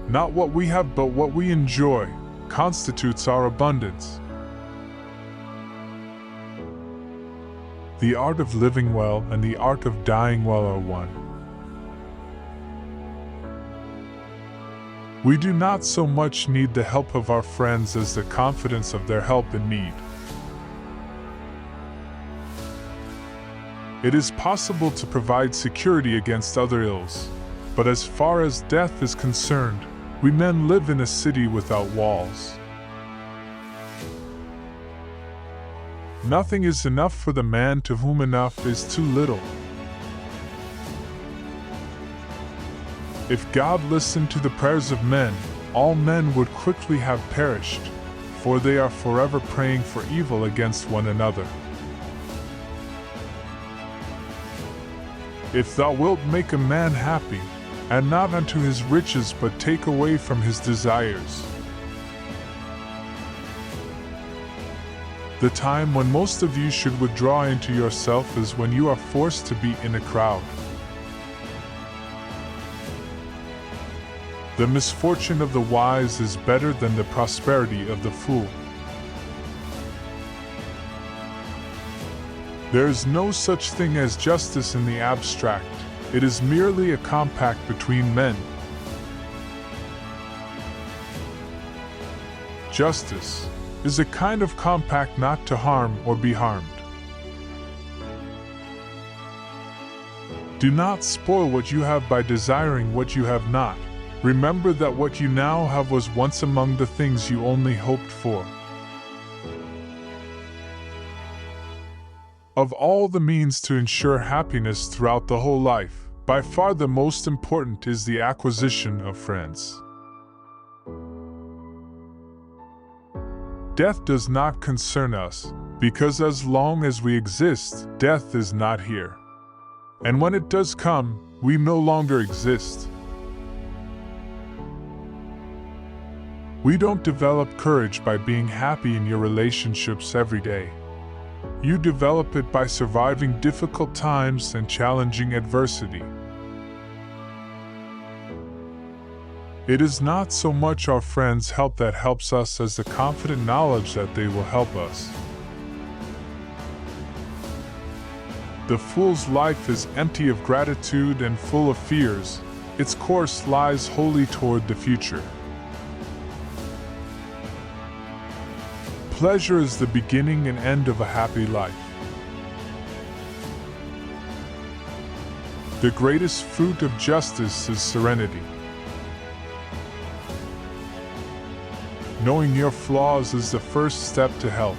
Not what we have, but what we enjoy, constitutes our abundance. The art of living well and the art of dying well are one. We do not so much need the help of our friends as the confidence of their help in need. It is possible to provide security against other ills, but as far as death is concerned, we men live in a city without walls. Nothing is enough for the man to whom enough is too little. If God listened to the prayers of men, all men would quickly have perished, for they are forever praying for evil against one another. If thou wilt make a man happy, and not unto his riches but take away from his desires. The time when most of you should withdraw into yourself is when you are forced to be in a crowd. The misfortune of the wise is better than the prosperity of the fool. There is no such thing as justice in the abstract. It is merely a compact between men. Justice is a kind of compact not to harm or be harmed. Do not spoil what you have by desiring what you have not. Remember that what you now have was once among the things you only hoped for. Of all the means to ensure happiness throughout the whole life, by far the most important is the acquisition of friends. Death does not concern us, because as long as we exist, death is not here. And when it does come, we no longer exist. We don't develop courage by being happy in your relationships every day. You develop it by surviving difficult times and challenging adversity. It is not so much our friends' help that helps us as the confident knowledge that they will help us. The fool's life is empty of gratitude and full of fears. Its course lies wholly toward the future. Pleasure is the beginning and end of a happy life. The greatest fruit of justice is serenity. Knowing your flaws is the first step to health.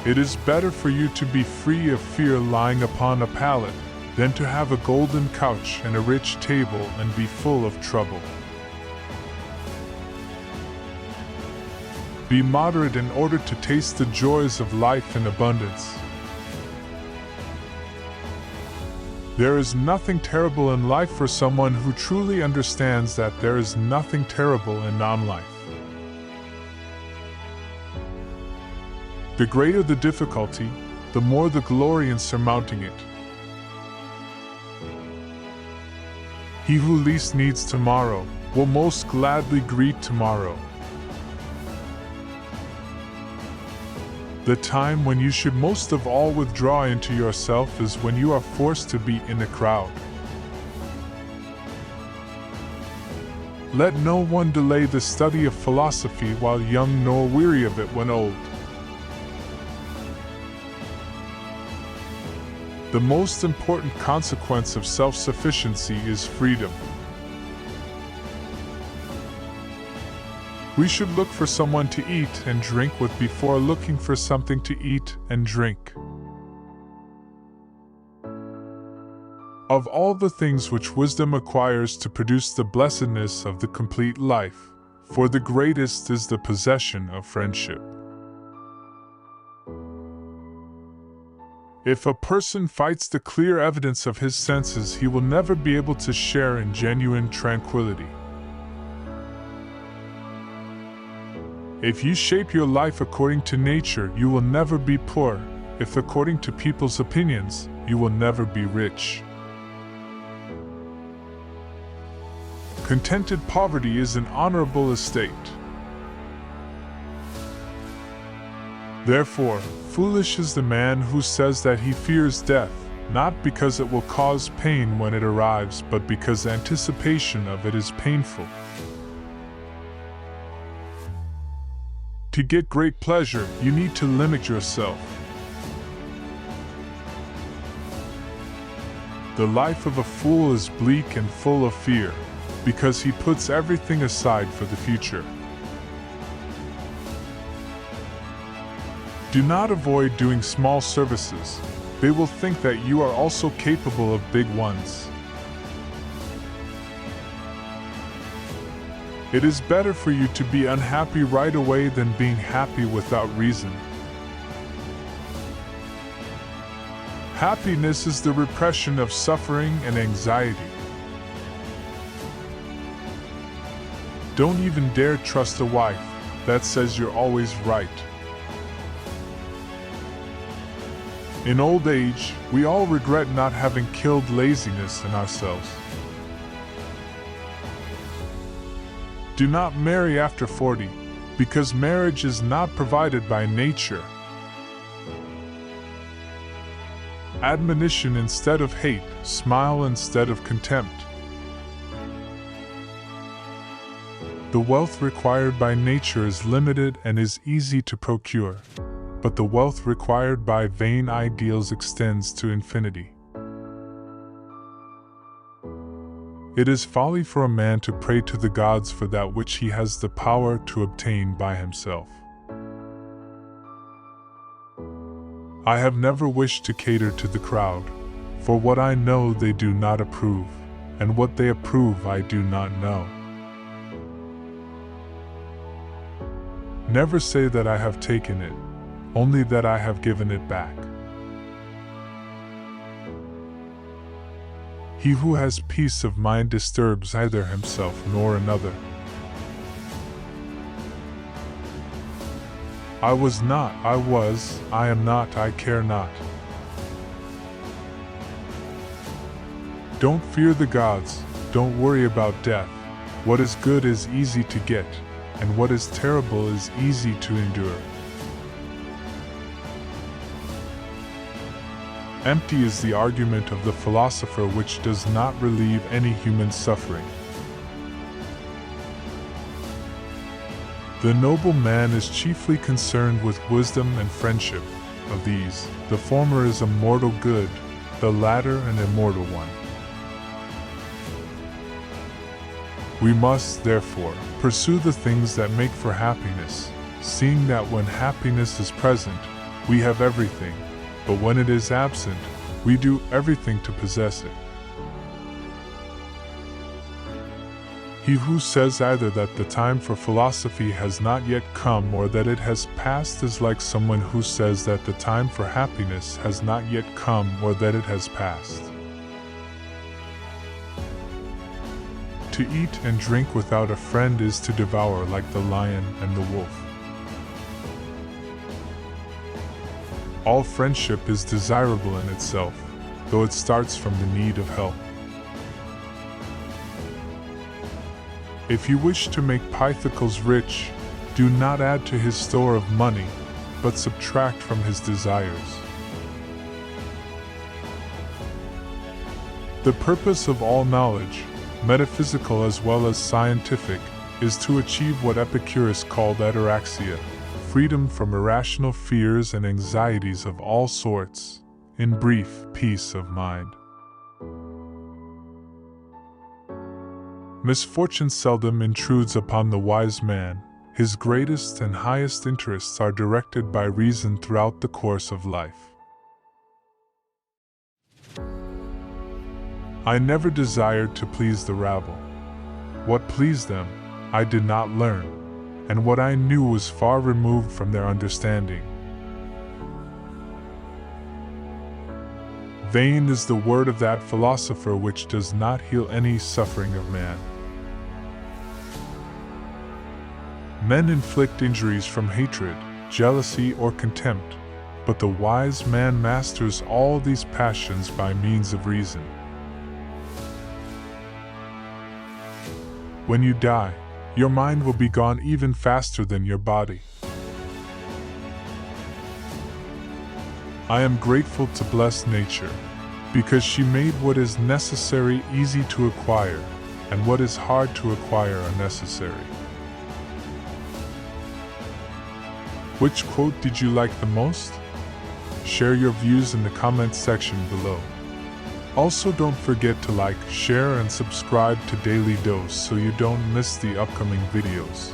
It is better for you to be free of fear lying upon a pallet than to have a golden couch and a rich table and be full of trouble. Be moderate in order to taste the joys of life in abundance. There is nothing terrible in life for someone who truly understands that there is nothing terrible in non-life. The greater the difficulty, the more the glory in surmounting it. He who least needs tomorrow will most gladly greet tomorrow. The time when you should most of all withdraw into yourself is when you are forced to be in a crowd. Let no one delay the study of philosophy while young nor weary of it when old. The most important consequence of self-sufficiency is freedom. We should look for someone to eat and drink with before looking for something to eat and drink. Of all the things which wisdom acquires to produce the blessedness of the complete life, for the greatest is the possession of friendship. If a person fights the clear evidence of his senses, he will never be able to share in genuine tranquility. If you shape your life according to nature, you will never be poor. If according to people's opinions, you will never be rich. Contented poverty is an honorable estate. Therefore, foolish is the man who says that he fears death, not because it will cause pain when it arrives, but because anticipation of it is painful. To get great pleasure, you need to limit yourself. The life of a fool is bleak and full of fear, because he puts everything aside for the future. Do not avoid doing small services. They will think that you are also capable of big ones. It is better for you to be unhappy right away than being happy without reason. Happiness is the repression of suffering and anxiety. Don't even dare trust a wife that says you're always right. In old age, we all regret not having killed laziness in ourselves. Do not marry after 40, because marriage is not provided by nature. Admonition instead of hate, smile instead of contempt. The wealth required by nature is limited and is easy to procure, but the wealth required by vain ideals extends to infinity. It is folly for a man to pray to the gods for that which he has the power to obtain by himself. I have never wished to cater to the crowd, for what I know they do not approve, and what they approve I do not know. Never say that I have taken it, only that I have given it back. He who has peace of mind disturbs neither himself nor another. I was not, I was, I am not, I care not. Don't fear the gods, don't worry about death. What is good is easy to get, and what is terrible is easy to endure. Empty is the argument of the philosopher which does not relieve any human suffering. The noble man is chiefly concerned with wisdom and friendship. Of these, the former is a mortal good, the latter an immortal one. We must, therefore, pursue the things that make for happiness, seeing that when happiness is present, we have everything, but when it is absent, we do everything to possess it. He who says either that the time for philosophy has not yet come or that it has passed is like someone who says that the time for happiness has not yet come or that it has passed. To eat and drink without a friend is to devour like the lion and the wolf. All friendship is desirable in itself, though it starts from the need of help. If you wish to make Pythocles rich, do not add to his store of money, but subtract from his desires. The purpose of all knowledge, metaphysical as well as scientific, is to achieve what Epicurus called ataraxia, freedom from irrational fears and anxieties of all sorts, in brief, peace of mind. Misfortune seldom intrudes upon the wise man. His greatest and highest interests are directed by reason throughout the course of life. I never desired to please the rabble. What pleased them, I did not learn, and what I knew was far removed from their understanding. Vain is the word of that philosopher which does not heal any suffering of man. Men inflict injuries from hatred, jealousy, or contempt, but the wise man masters all these passions by means of reason. When you die, your mind will be gone even faster than your body. I am grateful to bless nature, because she made what is necessary easy to acquire, and what is hard to acquire unnecessary. Which quote did you like the most? Share your views in the comments section below. Also, don't forget to like, share, and subscribe to Daily Dose so you don't miss the upcoming videos.